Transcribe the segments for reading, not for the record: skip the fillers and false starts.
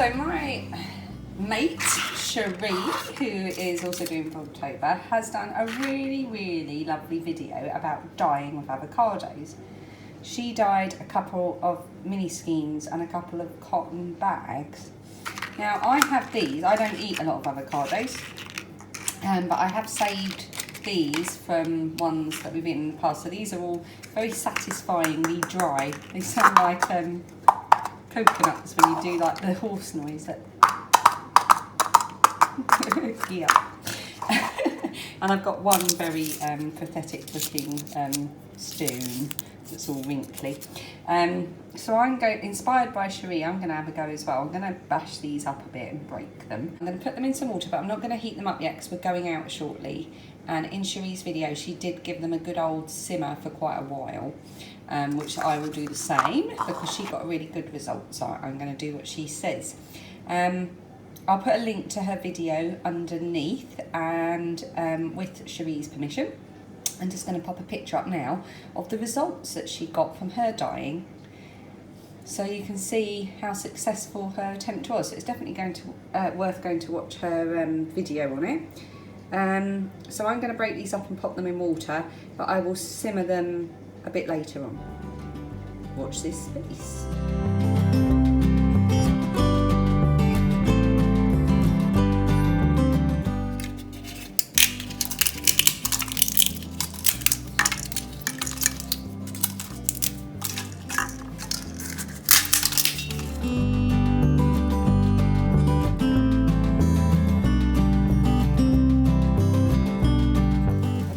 So my mate, Cherie, who is also doing Vlogtober, has done a really lovely video about dyeing with avocados. She dyed a couple of mini skeins and a couple of cotton bags. Now I have these, I don't eat a lot of avocados, but I have saved these from ones that we've eaten in the past. So these are all very satisfyingly dry. They sound like coconuts when you do like the horse noise. Yeah. And I've got one very pathetic looking spoon that's all wrinkly. So I'm inspired by Cherie, I'm going to have a go as well. I'm going to bash these up a bit and break them. I'm going to put them in some water, but I'm not going to heat them up yet because we're going out shortly. And in Cherie's video, she did give them a good old simmer for quite a while, which I will do the same because she got a really good result. So I'm going to do what she says. I'll put a link to her video underneath and with Cherie's permission. I'm just going to pop a picture up now of the results that she got from her dyeing, so you can see how successful her attempt was. So it's definitely going to worth going to watch her video on it. So I'm going to break these up and pop them in water, but I will simmer them a bit later on. Watch this space.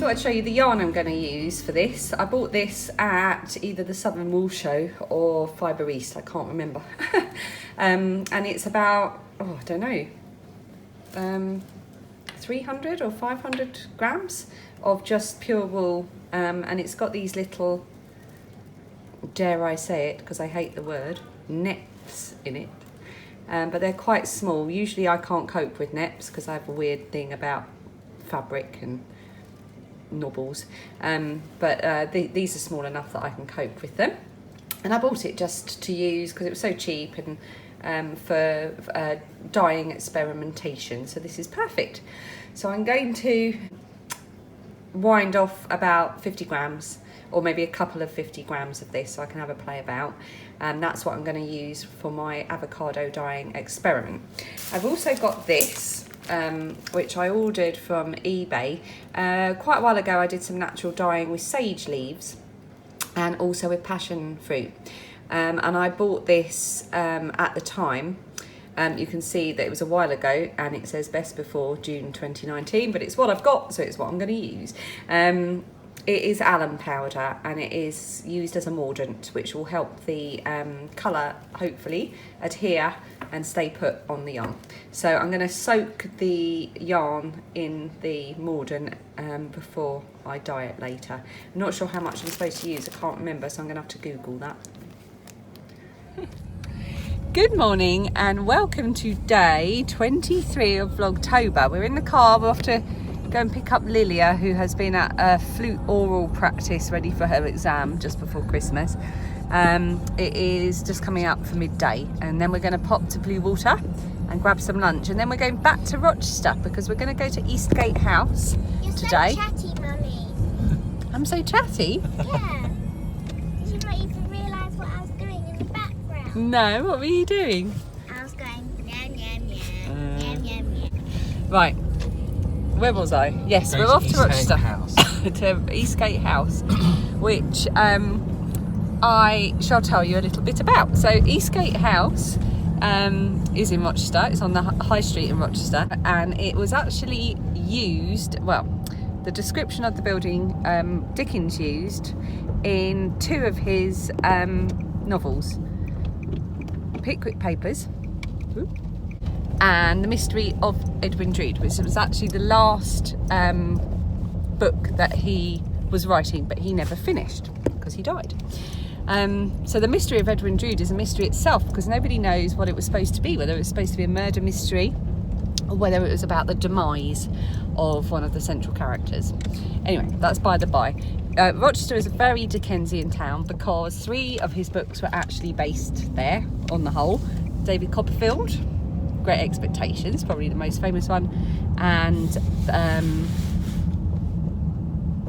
I'd show you the yarn I'm going to use for this. I bought this at either the Southern Wool Show or Fibre East, I can't remember. And it's about, oh, I don't know, 300 or 500 grams of just pure wool. And it's got these little, dare I say it, because I hate the word, neps in it. But they're quite small. Usually I can't cope with neps because I have a weird thing about fabric and knobbles, but these are small enough that I can cope with them. And I bought it just to use because it was so cheap and for dyeing experimentation, so this is perfect. So I'm going to wind off about 50 grams or maybe a couple of 50 grams of this so I can have a play about, and that's what I'm going to use for my avocado dyeing experiment. I've also got this which I ordered from eBay. Quite a while ago I did some natural dyeing with sage leaves and also with passion fruit, and I bought this at the time. You can see that it was a while ago and it says best before June 2019, but it's what I've got, so it's what I'm going to use. It is alum powder and it is used as a mordant, which will help the colour hopefully adhere and stay put on the yarn. So I'm going to soak the yarn in the mordant before I dye it later. I'm not sure how much I'm supposed to use, I can't remember, so I'm going to have to Google that. Good morning and welcome to day 23 of Vlogtober. We're in the car, we're off to go and pick up Lilia, who has been at a flute oral practice ready for her exam just before Christmas. It is just coming up for midday, and then we're going to pop to Blue Water and grab some lunch, and then we're going back to Rochester because we're going to go to Eastgate House today. You're so chatty, Mummy. I'm so chatty? Yeah. Did you not even realise what I was doing in the background? No, what were you doing? I was going yam yam yam, yam yam yam. Right. Where was I? Yes, we're off to Rochester, to Eastgate House, which I shall tell you a little bit about. So Eastgate House is in Rochester. It's on the high street in Rochester, and it was actually used, well, the description of the building Dickens used in two of his novels, Pickwick Papers and The Mystery of Edwin Drood, which was actually the last book that he was writing, but he never finished because he died. So The Mystery of Edwin Drood is a mystery itself because nobody knows what it was supposed to be, whether it was supposed to be a murder mystery or whether it was about the demise of one of the central characters. Anyway, that's by the by. Rochester is a very Dickensian town because 3 of his books were actually based there on the whole. David Copperfield, Great Expectations, probably the most famous one, and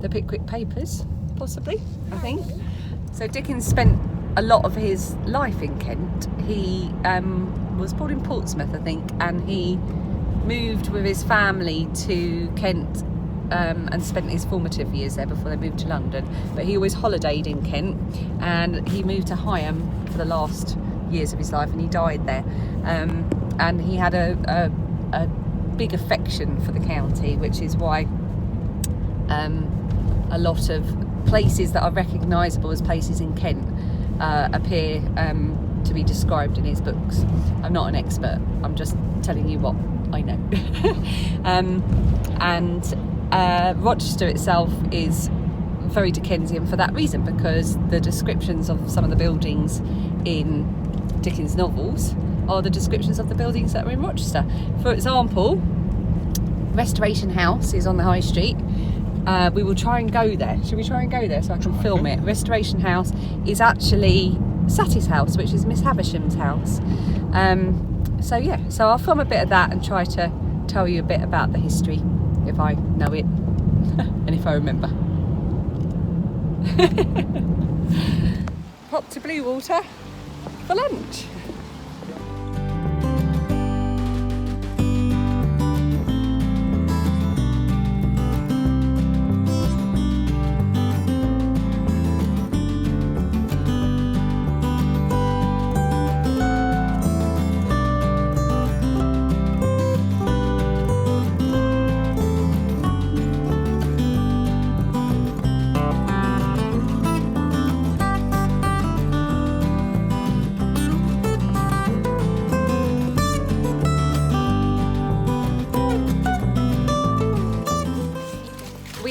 the Pickwick Papers, possibly, I think. So Dickens spent a lot of his life in Kent. He was born in Portsmouth, I think, and he moved with his family to Kent and spent his formative years there before they moved to London. But he always holidayed in Kent, and he moved to Higham for the last years of his life, and he died there. And he had a big affection for the county, which is why a lot of places that are recognisable as places in Kent appear to be described in his books. I'm not an expert, I'm just telling you what I know. And Rochester itself is very Dickensian for that reason, because the descriptions of some of the buildings in Dickens' novels are the descriptions of the buildings that are in Rochester. For example, Restoration House is on the High Street. We will try and go there. Should we try and go there so I can film it? Restoration House is actually Satis House, which is Miss Havisham's house. So yeah, so I'll film a bit of that and try to tell you a bit about the history, if I know it and if I remember. Pop to Blue Water for lunch.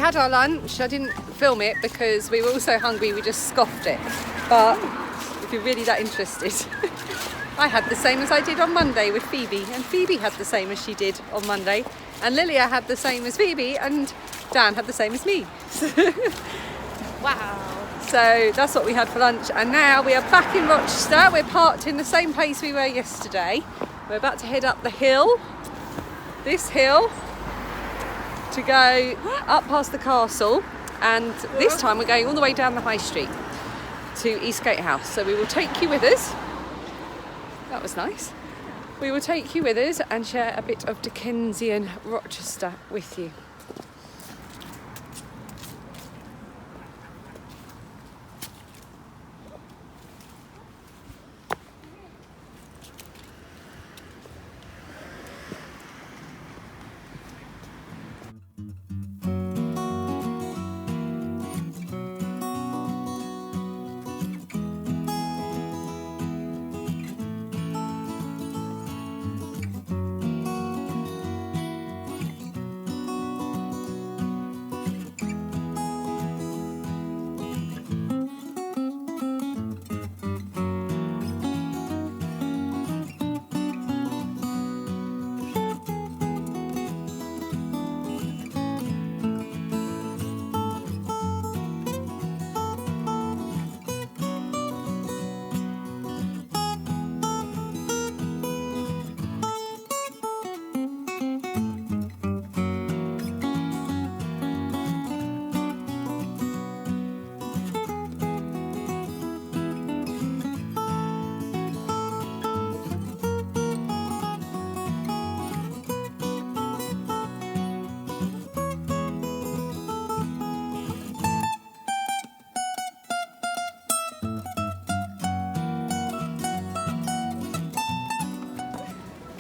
Had our lunch. I didn't film it because we were all so hungry we just scoffed it, but if you're really that interested, I had the same as I did on Monday with Phoebe, and Phoebe had the same as she did on Monday, and Lilia had the same as Phoebe, and Dan had the same as me. Wow. So that's what we had for lunch, and now we are back in Rochester. We're parked in the same place we were yesterday. We're about to head up the hill, this hill, to go up past the castle, and this time we're going all the way down the high street to Eastgate House. So we will take you with us. That was nice. We will take you with us and share a bit of Dickensian Rochester with you.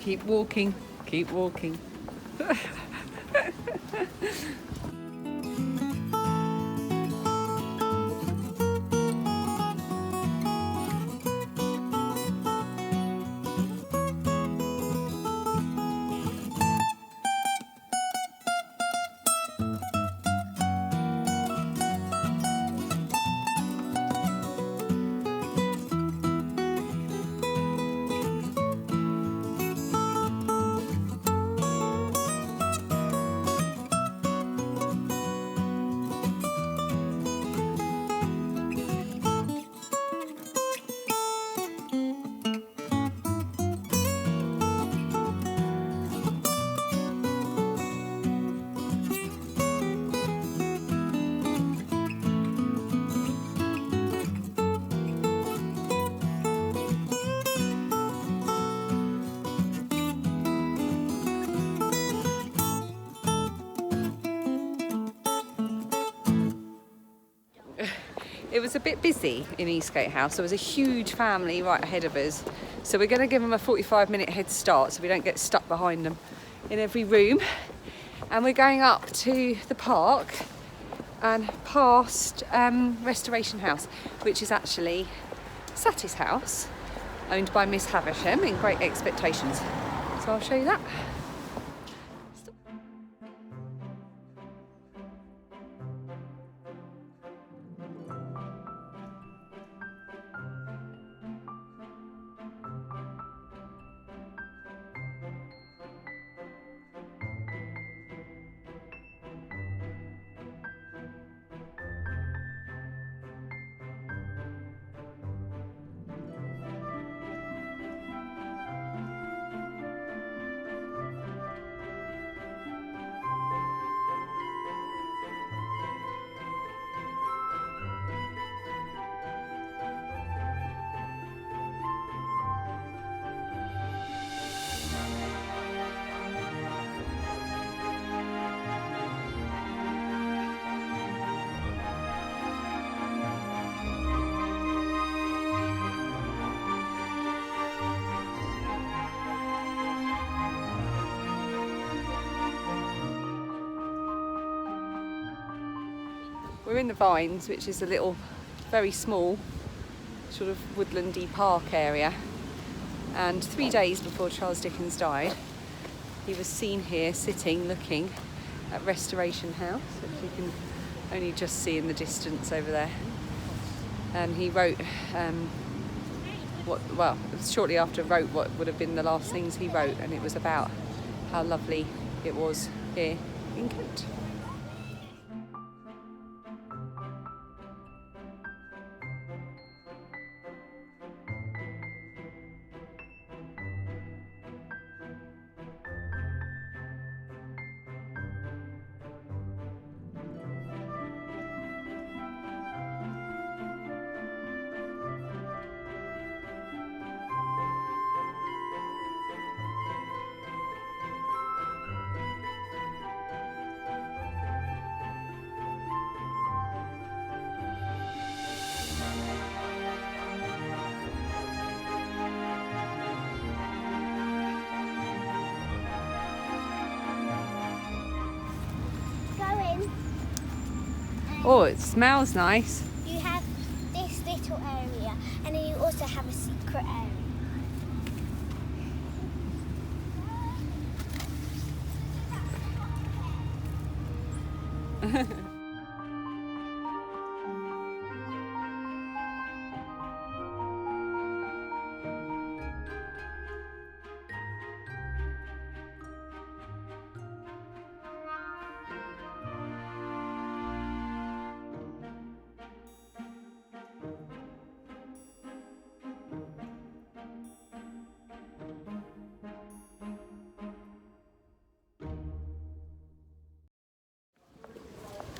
Keep walking, keep walking. It was a bit busy in Eastgate House. There was a huge family right ahead of us. So we're going to give them a 45-minute head start so we don't get stuck behind them in every room. And we're going up to the park and past Restoration House, which is actually Satis House, owned by Miss Havisham in Great Expectations. So I'll show you that. We're in the Vines, which is a little, very small, sort of woodlandy park area. And 3 days before Charles Dickens died, he was seen here sitting, looking at Restoration House, which you can only just see in the distance over there. And he wrote, shortly after wrote what would have been the last things he wrote, and it was about how lovely it was here in Kent. Oh, it smells nice. You have this little area, and then you also have a secret area.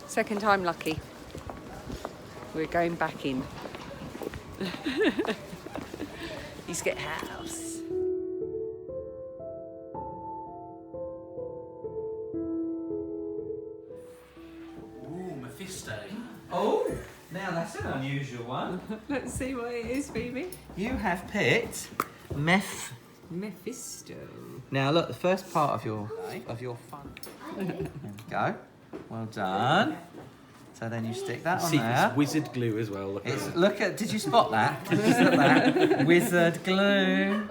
Second time lucky. We're going back in. Eastgate House. Ooh, Mephisto. Oh, now that's an unusual one. Let's see what it is, Phoebe. You have picked Mephisto. Now look, the first part of your fun. There we go. Well done. So then you stick that on See, there. it's wizard glue as well. Look at. Did you spot that? Did you spot that? Wizard glue.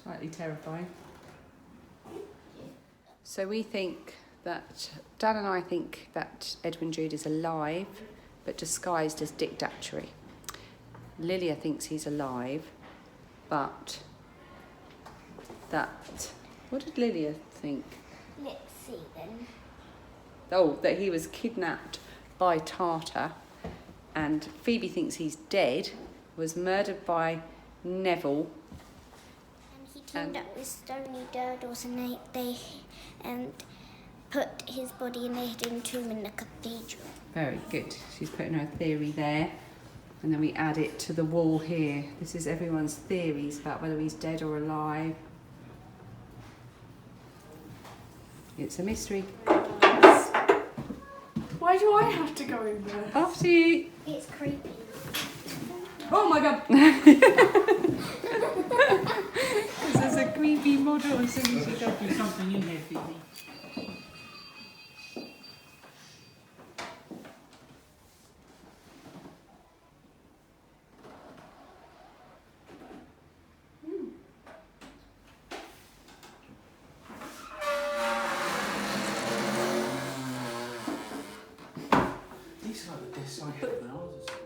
Slightly terrifying. So we think that, Dan and I think that Edwin Drood is alive, but disguised as Dick Datchery. Lilia thinks he's alive, but that... What did Lilia think? Let's see then. Oh, that he was kidnapped by Tartar, and Phoebe thinks he's dead, was murdered by Neville. And he teamed up with Stony Durdles and they put his body in a hidden tomb in the cathedral. Very good. She's putting her theory there. And then we add it to the wall here. This is everyone's theories about whether he's dead or alive. It's a mystery. Why do I have to go in there? After you. It's creepy. Oh my god! Because there's a creepy model as soon as you go. There's something in here, Phoebe. These are like the desks I had when I was a school.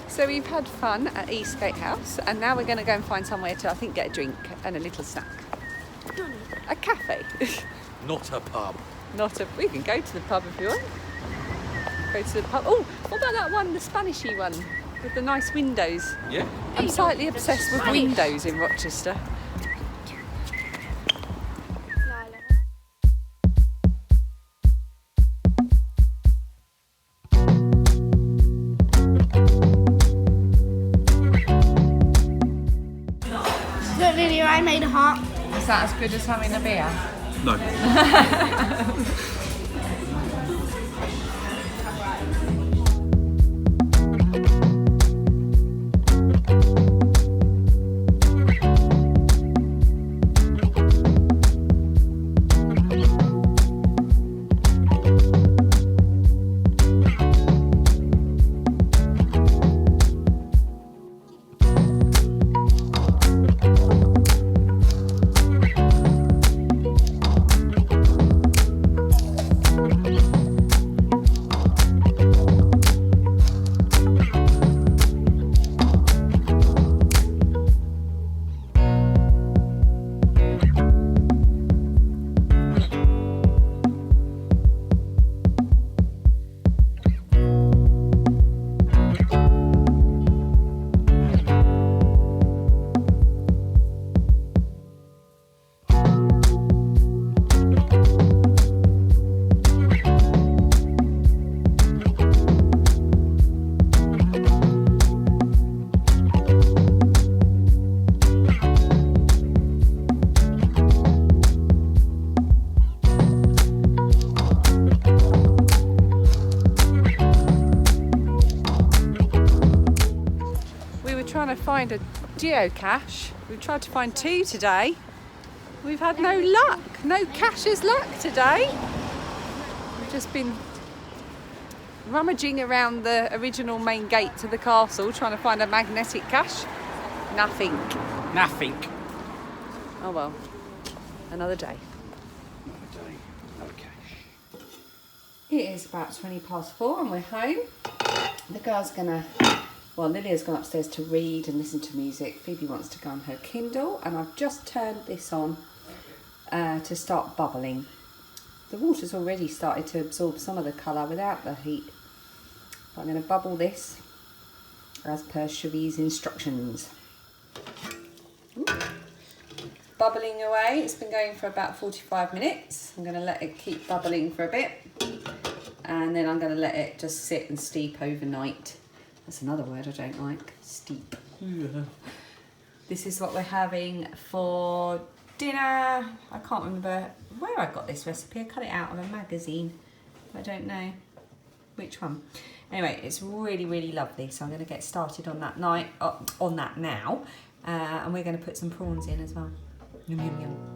So we've had fun at Eastgate House, and now we're going to go and find somewhere to, I think, get a drink and a little snack. A cafe. Not a pub. Not a... We can go to the pub if you want. Go to the pub. Oh, what about that one, the Spanishy one, with the nice windows? Yeah. I'm slightly obsessed with windows in Rochester. Look, Lydia, I made a heart. Is that as good as having a beer? No. find a geocache. We've tried to find 2 today. We've had no luck, no cacher's luck today. We've just been rummaging around the original main gate to the castle trying to find a magnetic cache. Nothing. Nothing. Oh well, another day. Another day, another cash. It is about 20 past 4 and we're home. The girl's gonna, well, Lilia's gone upstairs to read and listen to music. Phoebe wants to go on her Kindle, and I've just turned this on to start bubbling. The water's already started to absorb some of the colour without the heat. But I'm going to bubble this as per Chevy's instructions. Ooh. Bubbling away. It's been going for about 45 minutes. I'm going to let it keep bubbling for a bit. And then I'm going to let it just sit and steep overnight. That's another word I don't like. Steep. Yeah. This is what we're having for dinner. I can't remember where I got this recipe. I cut it out of a magazine. I don't know which one. Anyway, it's really, really lovely. So I'm going to get started on that now. And we're going to put some prawns in as well. Yum, yum, yum.